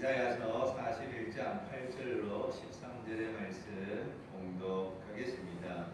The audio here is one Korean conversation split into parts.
이사야서 41장 8절로 13절의 말씀 봉독하겠습니다.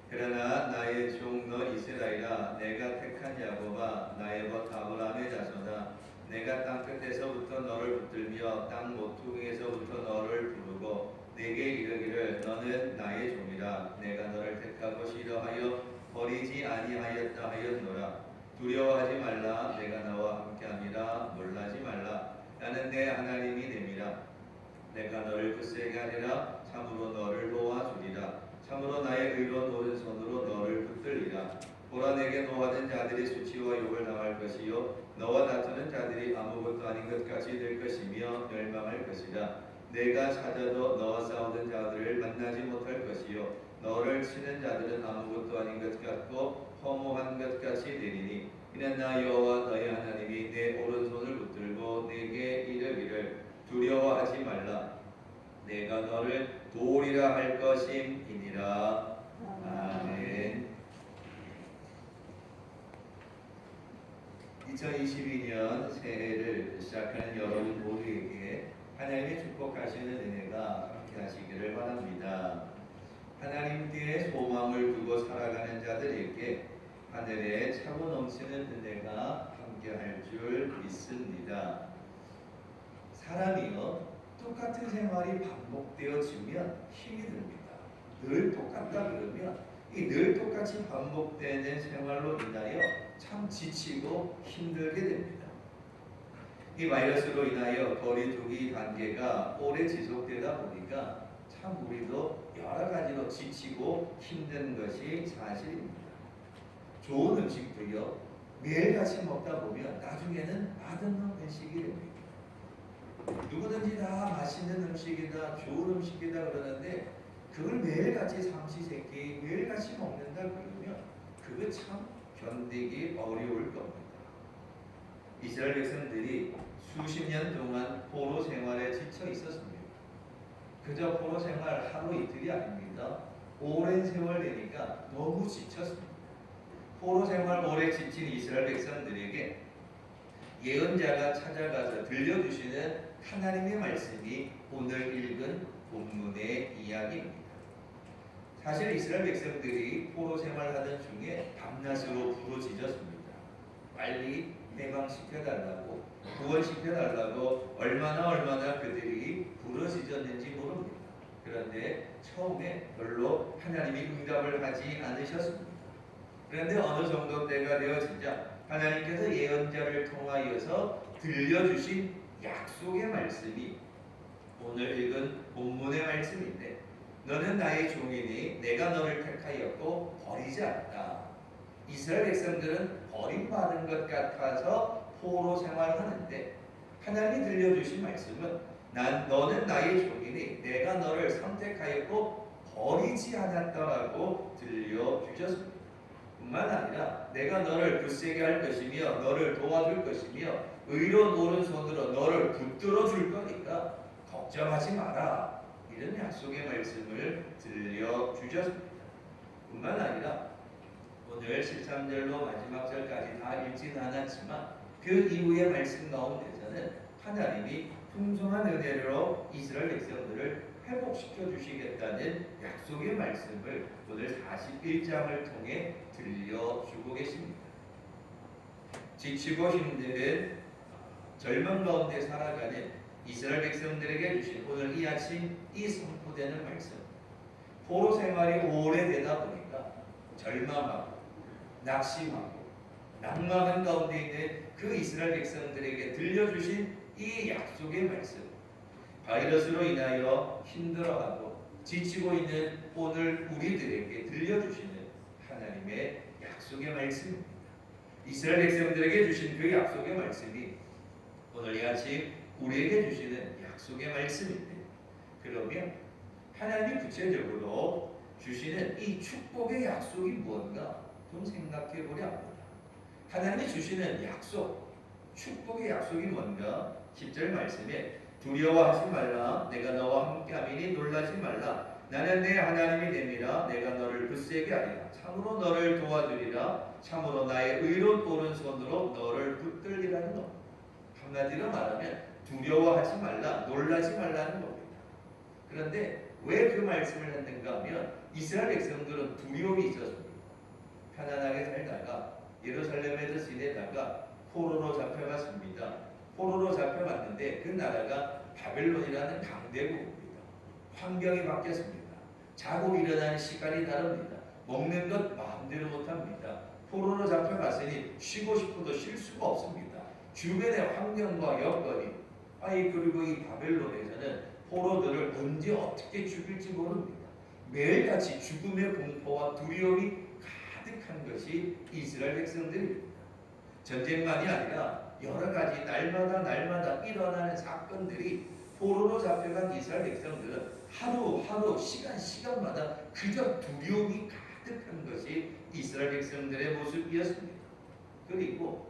그러나 나의 종 너 이스라엘아, 내가 택한 야곱아, 나의 벗 아브라함의 자손아, 내가 땅 끝에서부터 너를 붙들며 땅 모퉁이에서부터 너를 부르고 내게 이르기를 너는 나의 종이라. 내가 너를 택하고 싫어하여 버리지 아니하였다 하였노라. 두려워하지 말라. 내가 너와 함께함이라. 놀라지 말라. 나는 내 하나님이 됨이라. 내가 너를 굳세게 하리라. 참으로 너를 도와주리라. 참으로 나의 의로운 오른손으로 너를 붙들리라. 보라, 내게 노하던 자들이 수치와 욕을 당할 것이요 너와 다투는 자들이 아무것도 아닌 것 같이 될 것이며 멸망할 것이라. 내가 찾아도 너와 싸우던 자들을 만나지 못할 것이요 너를 치는 자들은 아무것도 아닌 것 같고 허무한 것 같이 되리니, 이는 나 여호와 너의 하나님이 내 오른손을 붙들고 내게 이르기를 두려워하지 말라. 내가 너를 도우리라 할 것임이니라. 아멘. 2022년 새해를 시작하는 여러분 모두에게 하나님의 축복하시는 은혜가 함께 하시기를 바랍니다. 하나님께 소망을 두고 살아가는 자들에게 하늘에 차고 넘치는 은혜가 함께 할 줄 믿습니다. 사람이요, 똑같은 생활이 반복되어지면 힘이 듭니다. 늘 똑같다 그러면 이 늘 똑같이 반복되는 생활로 인하여 참 지치고 힘들게 됩니다. 이 바이러스로 인하여 거리두기 단계가 오래 지속되다 보니까 참 우리도 여러 가지로 지치고 힘든 것이 사실입니다. 좋은 음식도요, 매일같이 먹다 보면 나중에는 맛없는 음식이 됩니다. 누구든지 다 맛있는 음식이다, 좋은 음식이다 그러는데 그걸 매일같이 삼시세끼 매일같이 먹는다 그러면 그거 참 견디기 어려울 겁니다. 이스라엘 백성들이 수십 년 동안 포로 생활에 지쳐 있었습니다. 그저 포로 생활 하루 이틀이 아닙니다. 오랜 세월 되니까 너무 지쳤습니다. 포로 생활 오래 지친 이스라엘 백성들에게 예언자가 찾아가서 들려주시는 하나님의 말씀이 오늘 읽은 본문의 이야기입니다. 사실 이스라엘 백성들이 포로 생활하던 중에 밤낮으로 부르짖었습니다. 빨리 해방시켜달라고, 구원시켜달라고 얼마나 그들이 부르짖었는지 모릅니다. 그런데 처음에 별로 하나님이 응답을 하지 않으셨습니다. 그런데 어느 정도 때가 되어지자 하나님께서 예언자를 통하여서 들려주신 약속의 말씀이 오늘 읽은 본문의 말씀인데, 너는 나의 종이니 내가 너를 택하였고 버리지 않았다. 이스라엘 백성들은 버림받은 것 같아서 포로 생활하는데 하나님이 들려주신 말씀은 너는 나의 종이니 내가 너를 선택하였고 버리지 않았다라고 들려주셨습니다. 뿐만 아니라 내가 너를 굳세게 할 것이며 너를 도와줄 것이며 의로운 오른손으로 너를 붙들어 줄 거니까 걱정하지 마라. 이런 약속의 말씀을 들려주셨습니다. 뿐만 아니라 오늘 13절로 마지막 절까지 다 읽지는 않았지만 그 이후의 말씀 가운데서는 하나님이 풍성한 은혜로 이스라엘 백성들을 회복시켜 주시겠다는 약속의 말씀을 오늘 41장을 통해 들려주고 계십니다. 지치고 힘든 절망 가운데 살아가는 이스라엘 백성들에게 주신 오늘 이 아침 이 선포되는 말씀, 포로 생활이 오래되다 보니까 절망하고 낙심하고 낭망한 가운데 있는 그 이스라엘 백성들에게 들려주신 이 약속의 말씀, 바이러스로 인하여 힘들어하고 지치고 있는 오늘 우리들에게 들려주시는 하나님의 약속의 말씀입니다. 이스라엘 백성들에게 주신 그 약속의 말씀이 오늘 이 아침 우리에게 주시는 약속의 말씀인데, 그러면 하나님이 구체적으로 주시는 이 축복의 약속이 무엇인가 좀 생각해 보려 합니다. 하나님이 주시는 약속, 축복의 약속이 뭔가 10절 말씀에 두려워하지 말라. 내가 너와 함께함이니 놀라지 말라. 나는 내 하나님이 됨이라. 내가 너를 굳세게 하리라. 참으로 너를 도와주리라. 참으로 나의 의로운 오른손으로 너를 붙들리라는 것. 한마디로 말하면 두려워하지 말라, 놀라지 말라는 겁니다. 그런데 왜 그 말씀을 했는가 하면 이스라엘 백성들은 두려움이 있었습니다. 편안하게 살다가 예루살렘에서 지내다가 포로로 잡혀갔습니다. 포로로 잡혀갔는데 그 나라가 바벨론이라는 강대국입니다. 환경이 바뀌었습니다. 자고 일어나는 시간이 다릅니다. 먹는 것 마음대로 못합니다. 포로로 잡혀갔으니 쉬고 싶어도 쉴 수가 없습니다. 주변의 환경과 여건이 그리고 이 바벨론에서는 포로들을 언제 어떻게 죽일지 모릅니다. 매일같이 죽음의 공포와 두려움이 가득한 것이 이스라엘 백성들입니다. 전쟁만이 아니라 여러 가지 날마다 일어나는 사건들이 포로로 잡혀간 이스라엘 백성들은 하루하루 시간마다 그저 두려움이 가득한 것이 이스라엘 백성들의 모습이었습니다. 그리고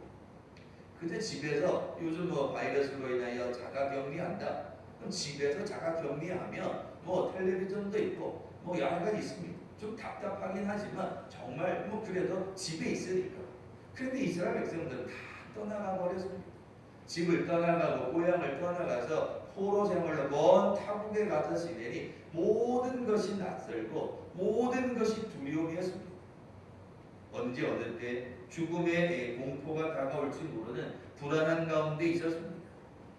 그저 집에서 요즘 바이러스로 인하여 자가격리한다. 그럼 집에서 자가격리하면 텔레비전도 있고 여러 가지 있습니다. 좀 답답하긴 하지만 정말 그래도 집에 있으니까. 그런데 이스라엘 백성들은 다 떠나가 버렸습니다. 집을 떠나가고 고향을 떠나가서 포로 생활로 먼 타국에 가서 지내니 모든 것이 낯설고 모든 것이 두려움이었습니다. 언제 어느 때 죽음의 공포가 다가올지 모르는 불안한 가운데 있었습니다.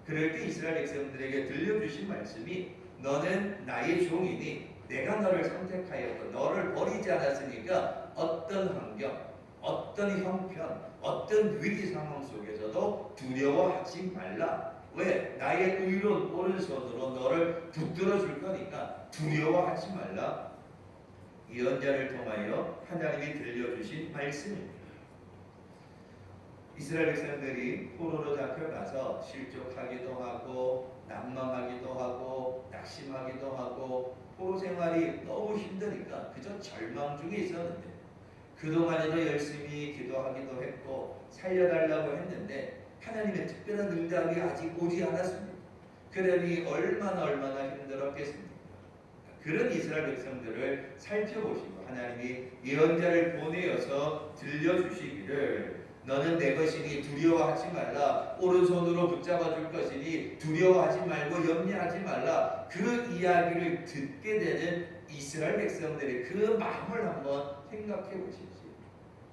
그럴 때 이스라엘 백성들에게 들려주신 말씀이 너는 나의 종이니 내가 너를 선택하였고 너를 버리지 않았으니까 어떤 환경, 어떤 형편, 어떤 위기 상황 속에서도 두려워하지 말라. 왜? 나의 의로운 오른손으로 너를 붙들어 줄 거니까 두려워하지 말라. 예언자를 통하여 하나님이 들려주신 말씀입니다. 이스라엘 백성들이 포로로 잡혀가서 실족하기도 하고 난망하기도 하고 낙심하기도 하고 포로 생활이 너무 힘드니까 그저 절망 중에 있었는데 그동안에도 열심히 기도하기도 했고 살려달라고 했는데 하나님의 특별한 응답이 아직 오지 않았습니다. 그러니 얼마나 힘들었겠습니까? 그런 이스라엘 백성들을 살펴보시고 하나님이 예언자를 보내어서 들려주시기를 너는 내 것이니 두려워하지 말라. 오른손으로 붙잡아 줄 것이니 두려워하지 말고 염려하지 말라. 그 이야기를 듣게 되는 이스라엘 백성들의 그 마음을 한번 생각해 보십시오.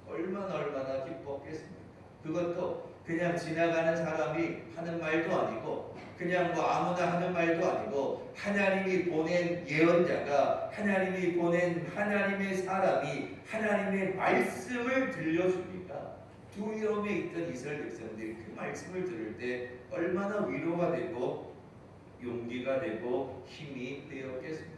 얼마나 기뻤겠습니까? 그것도 그냥 지나가는 사람이 하는 말도 아니고 그냥 아무나 하는 말도 아니고 하나님이 보낸 예언자가 하나님이 보낸 하나님의 사람이 하나님의 말씀을 들려주니까 두려움에 있던 이스라엘 백성들이 그 말씀을 들을 때 얼마나 위로가 되고 용기가 되고 힘이 되었겠습니까?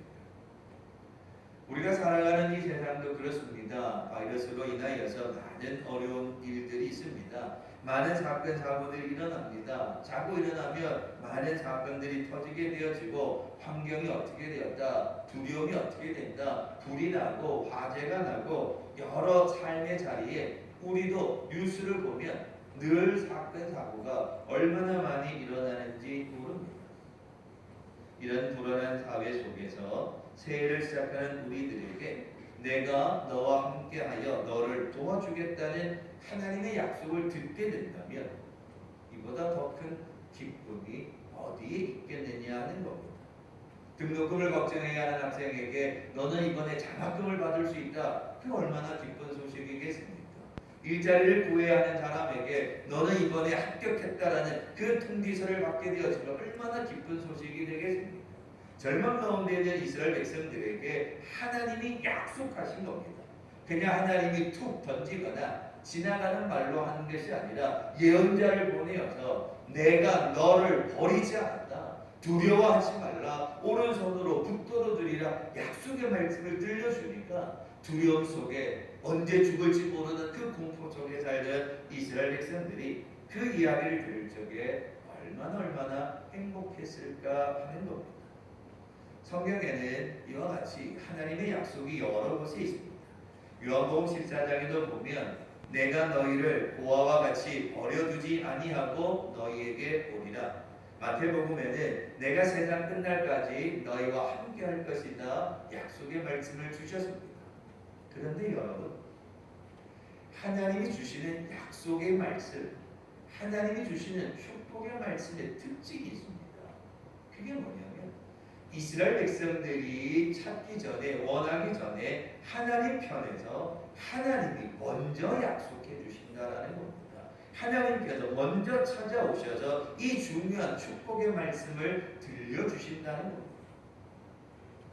우리가 살아가는 이 세상도 그렇습니다. 바이러스로 인하여서 많은 어려운 일들이 있습니다. 많은 사건 사고들이 일어납니다. 자고 일어나면 많은 사건들이 터지게 되어지고 환경이 어떻게 되었다, 두려움이 어떻게 된다, 불이 나고 화재가 나고 여러 삶의 자리에 우리도 뉴스를 보면 늘 사건 사고가 얼마나 많이 일어나는지 모릅니다. 이런 불안한 사회 속에서 새해를 시작하는 우리들에게 내가 너와 함께하여 너를 도와주겠다는 하나님의 약속을 듣게 된다면 이보다 더 큰 기쁨이 어디에 있겠느냐 하는 겁니다. 등록금을 걱정해야 하는 학생에게 너는 이번에 장학금을 받을 수 있다. 그 얼마나 기쁜 소식이겠습니까? 일자리를 구해야 하는 사람에게 너는 이번에 합격했다라는 그 통지서를 받게 되어지면 얼마나 기쁜 소식이 되겠습니까? 절망 가운데 있는 이스라엘 백성들에게 하나님이 약속하신 겁니다. 그냥 하나님이 툭 던지거나 지나가는 말로 하는 것이 아니라 예언자를 보내어서 내가 너를 버리지 않았다. 두려워하지 말라. 오른손으로 붙들어 드리라. 약속의 말씀을 들려주니까 두려움 속에 언제 죽을지 모르는 그 공포 속에 살던 이스라엘 백성들이 그 이야기를 들을 적에 얼마나 행복했을까 하는 겁니다. 성경에는 이와 같이 하나님의 약속이 여러 곳에 있습니다. 요한복음 14장에도 보면 내가 너희를 고아와 같이 버려두지 아니하고 너희에게 오리라. 마태복음에는 내가 세상 끝날까지 너희와 함께 할 것이다 약속의 말씀을 주셨습니다. 그런데 여러분, 하나님이 주시는 약속의 말씀, 하나님이 주시는 축복의 말씀의 특징이 있습니다. 그게 뭐냐면 이스라엘 백성들이 찾기 전에 원하기 전에 하나님 편에서 하나님이 먼저 약속해 주신다라는 겁니다. 하나님께서 먼저 찾아오셔서 이 중요한 축복의 말씀을 들려주신다는 겁니다.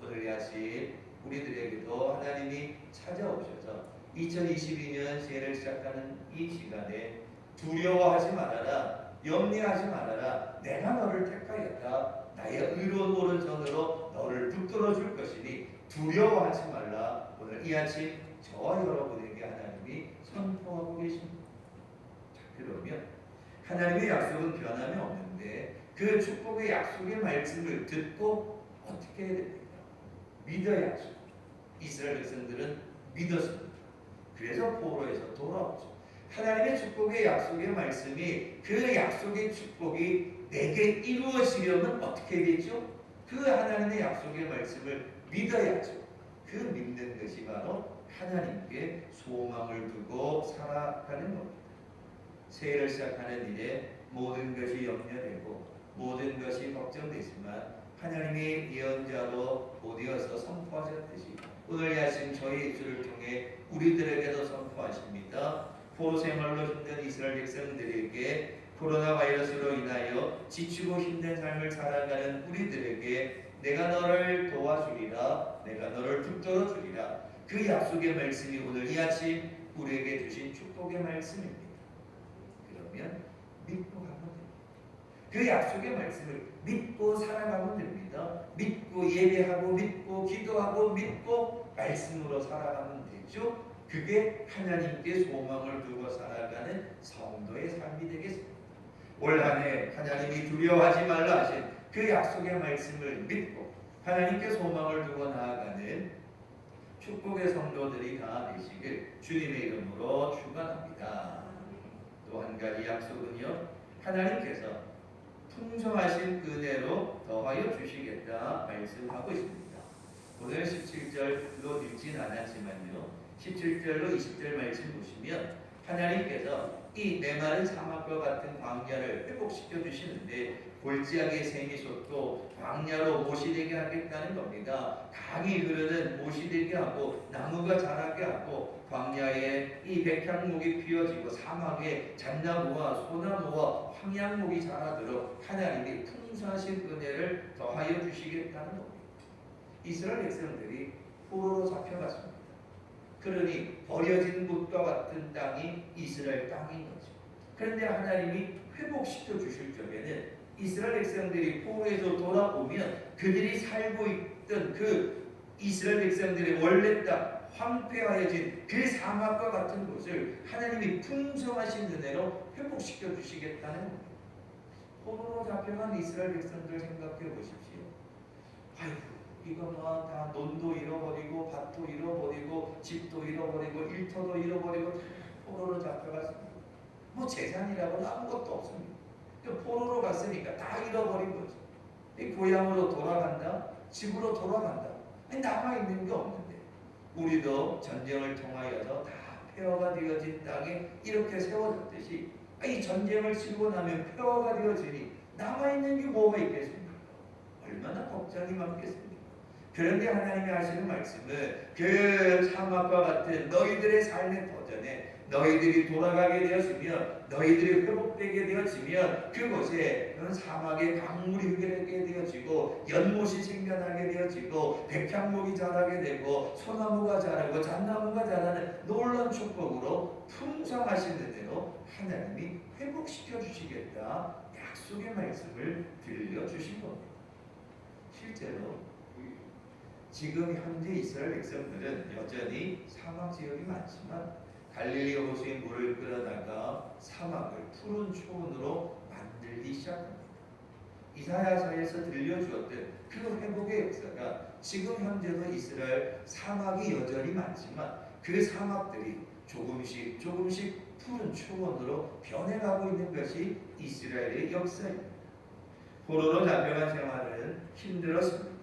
오늘 이 아침 우리들에게도 하나님이 찾아오셔서 2022년 새해를 시작하는 이 시간에 두려워하지 말아라, 염려하지 말아라, 내가 너를 택하였다, 나의 의로운 오른손으로 너를 붙들어 줄 것이니 두려워하지 말라. 오늘 이 아침 저와 여러분에게 하나님이 선포하고 계십니다. 자, 그러면 하나님의 약속은 변함이 없는데 그 축복의 약속의 말씀을 듣고 어떻게 해야 됩니까? 믿어야죠. 이스라엘 백성들은 믿었습니다. 그래서 포로에서 돌아오죠. 하나님의 축복의 약속의 말씀이 그 약속의 축복이 내게 이루어지려면 어떻게 되죠? 그 하나님의 약속의 말씀을 믿어야죠. 그 믿는 것이 바로 하나님께 소망을 두고 살아가는 겁니다. 새해를 시작하는 일에 모든 것이 염려되고 모든 것이 걱정되지만 하나님의 예언자로 보되어서 선포하셨듯이 오늘 이 아침 저희 입술을 통해 우리들에게도 선포하십니다. 포로 생활로 힘든 이스라엘 백성들에게 코로나 바이러스로 인하여 지치고 힘든 삶을 살아가는 우리들에게 내가 너를 도와주리라, 내가 너를 붙들어 주리라. 그 약속의 말씀이 오늘 이 아침 우리에게 주신 축복의 말씀입니다. 그러면 믿고 가면 됩니다. 그 약속의 말씀을 믿고 살아가면 됩니다. 믿고 예배하고 믿고 기도하고 믿고 말씀으로 살아가면 되죠. 그게 하나님께 소망을 두고 살아가는 성도의 삶이 되겠습니다. 올 한 해 하나님이 두려워하지 말라 하신 그 약속의 말씀을 믿고 하나님께 소망을 두고 나아가는 축복의 성도들이 다 되시길 주님의 이름으로 축원합니다. 또 한 가지 약속은요, 하나님께서 풍성하신 은혜로 더하여 주시겠다 말씀하고 있습니다. 오늘 17절로 읽진 않았지만요, 17절로 20절 말씀 보시면 하나님께서 이 메마른 사막과 같은 광야를 회복시켜 주시는데 골짜기에 샘이 솟고 광야로 못이 되게 하겠다는 겁니다. 강이 흐르는 못이 되게 하고 나무가 자라게 하고 광야에 이 백향목이 피어지고 사막에 잣나무와 소나무와 황양목이 자라도록 하나님이 풍성하신 은혜를 더하여 주시겠다는 겁니다. 이스라엘 백성들이 포로로 잡혀갔습니다. 그러니 버려진 곳과 같은 땅이 이스라엘 땅인 거죠. 그런데 하나님이 회복시켜 주실 적에는 이스라엘 백성들이 포로에서 돌아오면 그들이 살고 있던 그 이스라엘 백성들의 원래 땅 황폐하여진 그 사막과 같은 곳을 하나님이 풍성하신 은혜로 회복시켜 주시겠다는 겁니다. 포로로 잡혀간 이스라엘 백성들 생각해 보십시오. 아이고, 이거 뭐 다 논도 잃어버리고 밭도 잃어버리고 집도 잃어버리고 일터도 잃어버리고 포로로 잡혀갔습니다. 뭐 재산이라고는 아무것도 없습니다. 포로로 갔으니까 다 잃어버린 거죠. 고향으로 돌아간다, 집으로 돌아간다. 남아있는 게 없는데 우리도 전쟁을 통하여서 다 폐허가 되어진 땅에 이렇게 세워졌듯이 이 전쟁을 치르고 나면 폐허가 되어지니 남아있는 게 뭐가 있겠습니까? 얼마나 걱정이 많겠습니까? 그런데 하나님이 하시는 말씀은 그 사막과 같은 너희들의 삶의 도전에 너희들이 돌아가게 되었으면 너희들이 회복되게 되었으면 그곳에 사막에 강물이 흐르게 되어지고 연못이 생겨나게 되어지고 백향목이 자라게 되고 소나무가 자라고 잣나무가 자라는 놀라운 축복으로 풍성하신 은혜로 하나님이 회복시켜 주시겠다 약속의 말씀을 들려주신 겁니다. 실제로 지금 현재 이스라엘 백성들은 여전히 사막 지역이 많지만 갈릴리 호수의 물을 끌어다가 사막을 푸른 초원으로 만들기 시작합니다. 이사야서에서 들려주었던 그 회복의 역사가 지금 현재도 이스라엘 사막이 여전히 많지만 그 사막들이 조금씩 푸른 초원으로 변해가고 있는 것이 이스라엘의 역사입니다. 포로로 잡혀간 생활은 힘들었습니다.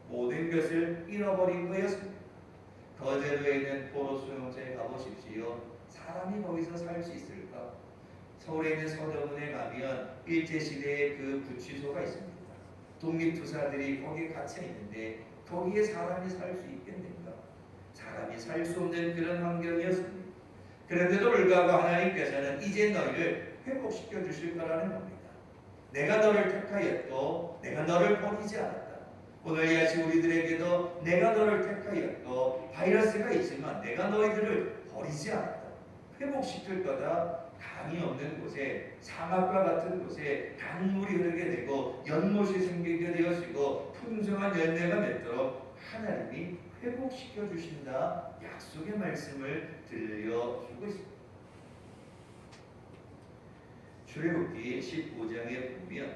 모든 것을 잃어버린 거였습니다. 거제도에 있는 포로 수용소에 가보십시오. 사람이 거기서 살 수 있을까? 서울에 있는 서대문에 가면 일제시대의 그 구치소가 있습니다. 독립투사들이 거기에 갇혀 있는데 거기에 사람이 살 수 있겠는가? 사람이 살 수 없는 그런 환경이었습니다. 그런데도 불구하고 하나님께서는 이제 너희를 회복시켜 주실 거라는 겁니다. 내가 너를 택하였고 내가 너를 버리지 않았다. 오늘 이 아침 우리들에게도 내가 너를 택하였고 바이러스가 있지만 내가 너희들을 버리지 않았다. 회복시킬 거다. 강이 없는 곳에 사막과 같은 곳에 강물이 흐르게 되고 연못이 생기게 되어지고 풍성한 열매가 맺도록 하나님이 회복시켜 주신다. 약속의 말씀을 들려주고 있습니다. 출애굽기 15장에 보면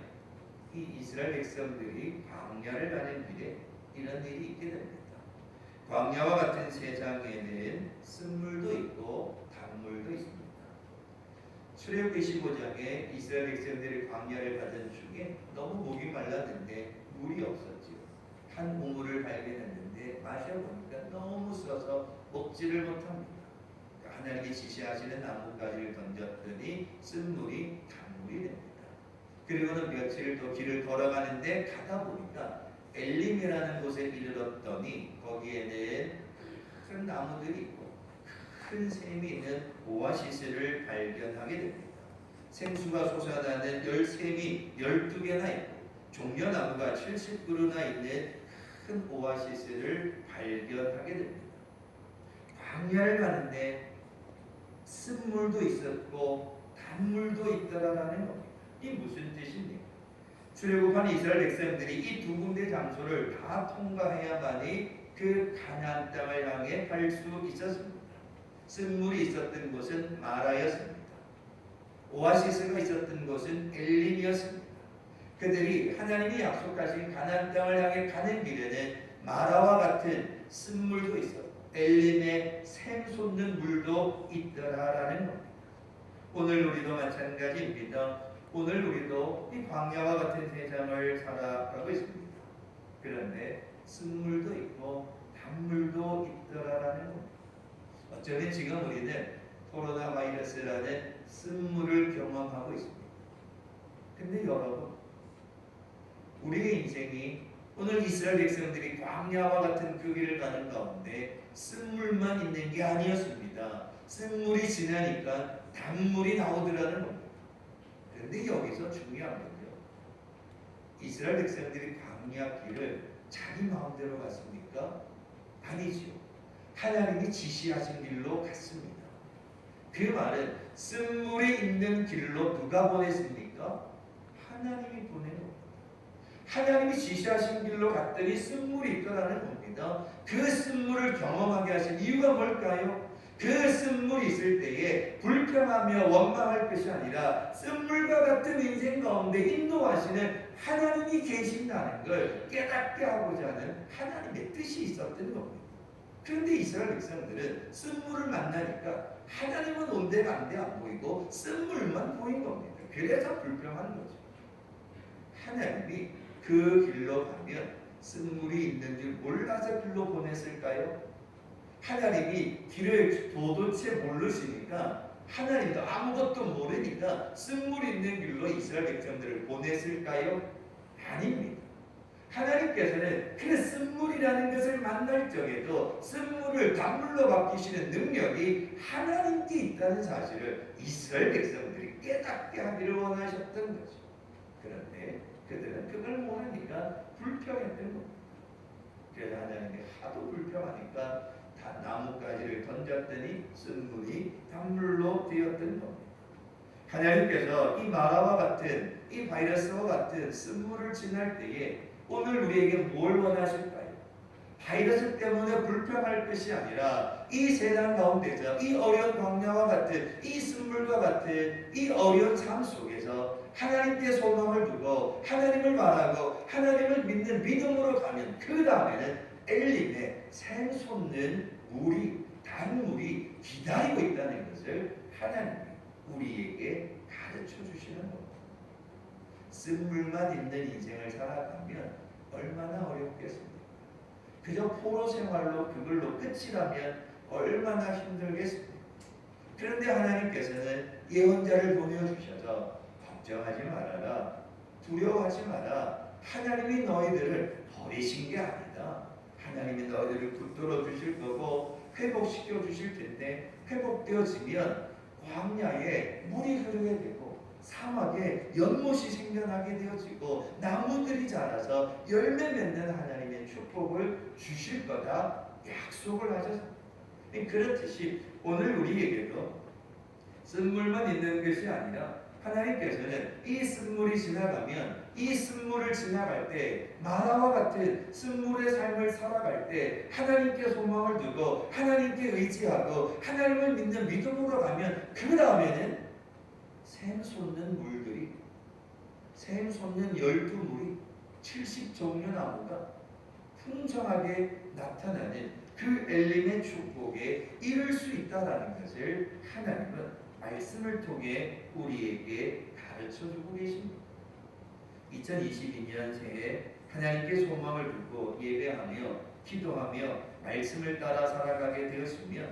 이 이스라엘 백성들이 광야를 가는 길에 이런 일이 있게 됩니다. 광야와 같은 세상에는 쓴물도 있고 단물도 있습니다. 출애굽기 15장에 이스라엘 백성들이 광야를 가던 중에 너무 목이 말랐는데 물이 없었죠. 한 우물을 발견했는데 마셔보니까 너무 써서 먹지를 못합니다. 하나님이 지시하시는 나뭇가지를 던졌더니 쓴물이 단물이 됩니다. 그리고는 며칠 더 길을 걸어가는데 가다 보니까 엘림이라는 곳에 이르렀더니 거기에는 큰 나무들이 있고 큰 샘이 있는 오아시스를 발견하게 됩니다. 생수가 솟아나는 열샘이 12개나 있고 종려나무가 70그루나 있는 큰 오아시스를 발견하게 됩니다. 광야를 가는데 쓴물도 있었고 단물도 있더라라는 겁니다. 이 무슨 뜻입니까? 출애굽한 이스라엘 백성들이 이 두 군데 장소를 다 통과해야만이 그 가나안 땅을 향해 갈 수 있었습니다. 쓴물이 있었던 곳은 마라였습니다. 오아시스가 있었던 곳은 엘림이었습니다. 그들이 하나님이 약속하신 가나안 땅을 향해 가는 길에는 마라와 같은 쓴물도 있었고 엘림의 샘 솟는 물도 있더라라는 겁니다. 오늘 우리도 마찬가지입니다. 오늘 우리도 이 광야와 같은 세상을 살아가고 있습니다. 그런데 쓴물도 있고 단물도 있더라라는 겁니다. 어쩌면 지금 우리는 코로나 바이러스라는 쓴물을 경험하고 있습니다. 근데 여러분, 우리의 인생이 오늘 이스라엘 백성들이 광야와 같은 그 길을 가는 가운데 쓴물만 있는 게 아니었습니다. 쓴물이 지나니까 단물이 나오더라는 겁니다. 그런데 여기서 중요한 건요, 이스라엘 백성들이 광야 길을 자기 마음대로 갔습니까? 아니죠. 하나님이 지시하신 길로 갔습니다. 그 말은 쓴물이 있는 길로 누가 보냈습니까? 하나님이 보낸 겁니다. 하나님이 지시하신 길로 갔더니 쓴물이 있더라는 겁니다. 그 쓴물을 경험하게 하신 이유가 뭘까요? 그 쓴물이 있을 때에 불평하며 원망할 것이 아니라 쓴물과 같은 인생 가운데 인도하시는 하나님이 계신다는 걸 깨닫게 하고자 하는 하나님의 뜻이 있었던 겁니다. 그런데 이스라엘 백성들은 쓴물을 만나니까 하나님은 온데간데 안 보이고 쓴물만 보인 겁니다. 그래서 불평하는 거죠. 하나님이 그 길로 가면 쓴물이 있는 줄 몰라서 길로 보냈을까요? 하나님이 길을 도대체 모르시니까 하나님도 아무것도 모르니까 쓴물이 있는 길로 이스라엘 백성들을 보냈을까요? 아닙니다. 하나님께서는 그 쓴물이라는 것을 만날 적에도 쓴물을 단물로 바뀌시는 능력이 하나님께 있다는 사실을 이스라엘 백성들이 깨닫게 하기를 원하셨던 거죠. 그런데 그들은 그걸 모르니까 불평했던 겁니다. 그래서 하나님이 하도 불평하니까 다 나뭇가지를 던졌더니 쓴물이 단물로 되었던 겁니다. 하나님께서 이 마라와 같은 이 바이러스와 같은 쓴물을 지날 때에 오늘 우리에게 뭘 원하실까요? 바이러스 때문에 불평할 것이 아니라 이 세상 가운데서 이 어려운 광야와 같은 이 쓴물과 같은 이 어려운 삶 속에서 하나님께 소망을 두고 하나님을 바라고 하나님을 믿는 믿음으로 가면 그 다음에는 엘림의 샘솟는 물이 단물이 기다리고 있다는 것을 하나님이 우리에게 가르쳐 주시는 겁니다. 쓴물만 있는 인생을 살아가면 얼마나 어렵겠습니까? 그저 포로 생활로 그걸로 끝이라면 얼마나 힘들겠습니까? 그런데 하나님께서는 예언자를 보내주셔서 걱정하지 말아라, 두려워하지 마라. 하나님이 너희들을 버리신 게 아니다. 하나님이 너희들을 붙들어 주실 거고 회복시켜 주실 텐데, 회복되어지면 광야에 물이 흐르게 되고 사막에 연못이 생겨나게 되어지고 나무들이 자라서 열매 맺는 하나님의 축복을 주실 거다 약속을 하셨습니다. 그렇듯이 오늘 우리에게도 쓴물만 있는 것이 아니라 하나님께서는 이 쓴물이 지나가면, 이 쓴물을 지나갈 때 마라와 같은 쓴물의 삶을 살아갈 때 하나님께 소망을 두고 하나님께 의지하고 하나님을 믿는 믿음으로 가면, 그 다음에는 샘솟는 물들이, 샘솟는 12물이 70종류 나무가 풍성하게 나타나는 그 엘림의 축복에 이를 수 있다는 것을 하나님은 말씀을 통해 우리에게 가르쳐주고 계십니다. 2022년 새해 하나님께 소망을 두고 예배하며 기도하며 말씀을 따라 살아가게 되었으며,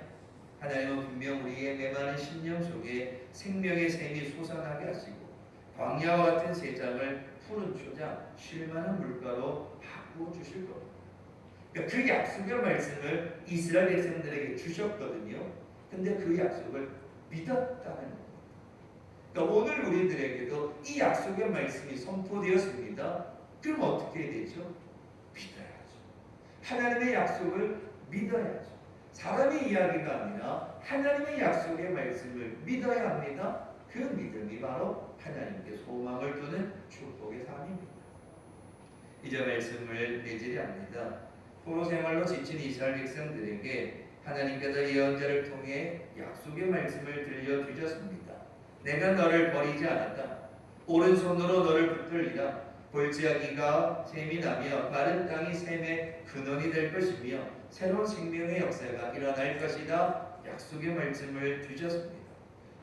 하나님은 분명 우리의 메마른 심령 속에 생명의 샘이 솟아나게 하시고 광야와 같은 세상을 푸른 초장, 쉴만한 물가로 바꾸어 주실 겁니다. 그러니까 그 약속의 말씀을 이스라엘 백성들에게 주셨거든요. 근데 그 약속을 믿었다는 겁니다. 그러니까 오늘 우리들에게도 이 약속의 말씀이 선포되었습니다. 그럼 어떻게 해야 되죠? 믿어야죠. 하나님의 약속을 믿어야죠. 사람의 이야기가 아니라 하나님의 약속의 말씀을 믿어야 합니다. 그 믿음이 바로 하나님께 소망을 두는 축복의 삶입니다. 이제 말씀을 내지합니다. 포로 생활로 지친 이스라엘 백성들에게 하나님께서 예언자를 통해 약속의 말씀을 들려주셨습니다. 내가 너를 버리지 않았다. 오른손으로 너를 붙들리라. 볼지어기가 샘이 나며 마른 땅이 샘의 근원이 될 것이며 새로운 생명의 역사가 일어날 것이다. 약속의 말씀을 주셨습니다.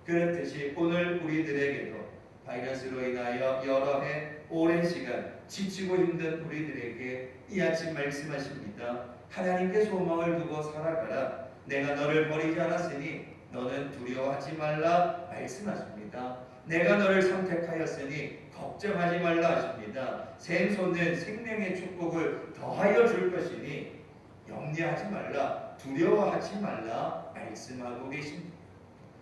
그렇듯이 오늘 우리들에게도 바이러스로 인하여 여러 해 오랜 시간 지치고 힘든 우리들에게 이 아침 말씀하십니다. 하나님께 소망을 두고 살아가라. 내가 너를 버리지 않았으니 너는 두려워하지 말라 말씀하십니다. 내가 너를 선택하였으니 걱정하지 말라 하십니다. 샘솟는 생명의 축복을 더하여 줄 것이니 염려하지 말라, 두려워하지 말라 말씀하고 계십니다.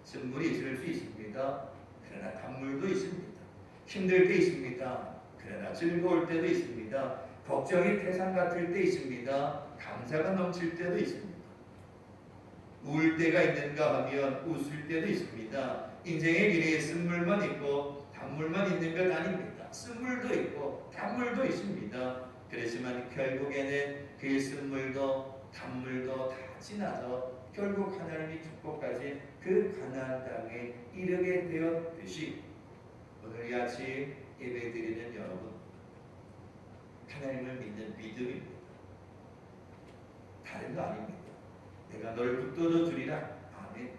쓴물이 있을 수 있습니다. 그러나 단물도 있습니다. 힘들 때 있습니다. 그러나 즐거울 때도 있습니다. 걱정이 태산 같을 때 있습니다. 감사가 넘칠 때도 있습니다. 울 때가 있는가 하면 웃을 때도 있습니다. 인생의 길에 쓴물만 있고 단물만 있는 것 아닙니다. 쓴물도 있고 단물도 있습니다. 그렇지만 결국에는 그 쓴물도 단물도 다 지나서 결국 하나님이 축복하신 그 가나안 땅에 이르게 되었듯이, 오늘 이 아침 예배드리는 여러분, 하나님을 믿는 믿음입니다. 다른 거 아닙니다. 내가 너를 붙들어 주리라. 아멘.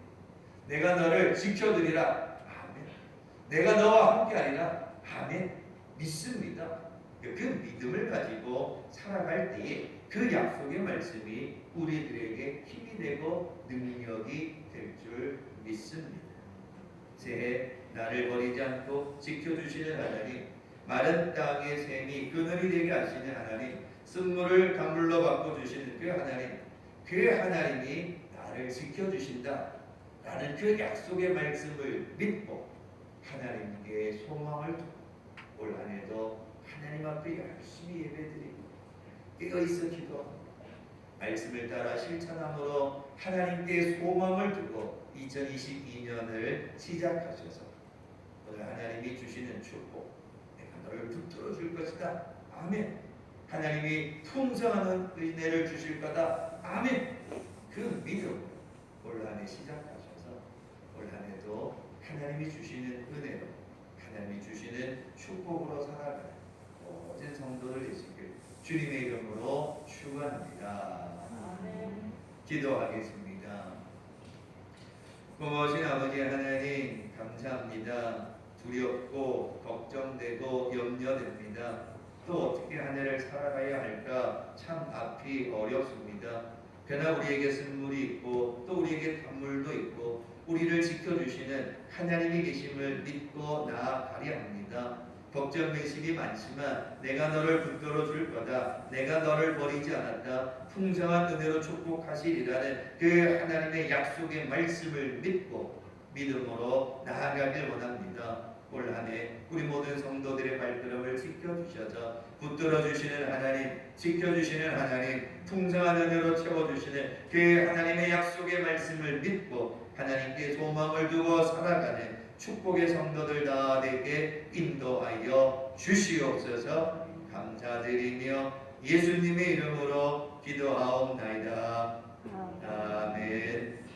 내가 너를 지켜주리라. 아멘. 내가 너와 함께하리라. 아멘. 믿습니다. 그 믿음을 가지고 살아갈 때에 그 약속의 말씀이 우리들에게 힘이 되고 능력이 될 줄 믿습니다. 새해 나를 버리지 않고 지켜주시는 하나님, 마른 땅의 샘이 그늘이 되게 하시는 하나님, 쓴물을 단물로 바꿔주시는 그 하나님, 그 하나님이 나를 지켜주신다 라는 그 약속의 말씀을 믿고 하나님께 소망을 두고 올 한 해도 하나님 앞에 열심히 예배드리고 깨어있어 기도합니다. 말씀을 따라 실천함으로 하나님께 소망을 두고 2022년을 시작하셔서 오늘 하나님이 주시는 축복, 내가 너를 붙들어 줄 것이다. 아멘. 하나님이 풍성한 은혜를 주실 거다. 아멘. 그 믿음 올 한 해 시작하셔서 올 한 해도 하나님이 주시는 은혜로, 하나님이 주시는 축복으로 살아가는 모든 성도들 되시길 주님의 이름으로 축원합니다. 아멘. 기도하겠습니다. 고마우신 아버지 하나님, 감사합니다. 두렵고 걱정되고 염려됩니다. 또 어떻게 한 해를 살아가야 할까 참 앞이 어렵습니다. 그러나 우리에게 쓴물이 있고 또 우리에게 단물도 있고 우리를 지켜주시는 하나님이 계심을 믿고 나아가려 합니다. 걱정 의식이 많지만 내가 너를 붙들어 줄 거다. 내가 너를 버리지 않았다. 풍성한 은혜로 축복하시리라는 그 하나님의 약속의 말씀을 믿고 믿음으로 나아가길 원합니다. 올 한 해 우리 모든 성도들의 발걸음을 지켜주셔서 붙들어주시는 하나님, 지켜주시는 하나님, 풍성한 은혜로 채워주시는 그 하나님의 약속의 말씀을 믿고 하나님께 소망을 두고 살아가는 축복의 성도들 다 되게 인도하여 주시옵소서. 감사드리며 예수님의 이름으로 기도하옵나이다. 아멘.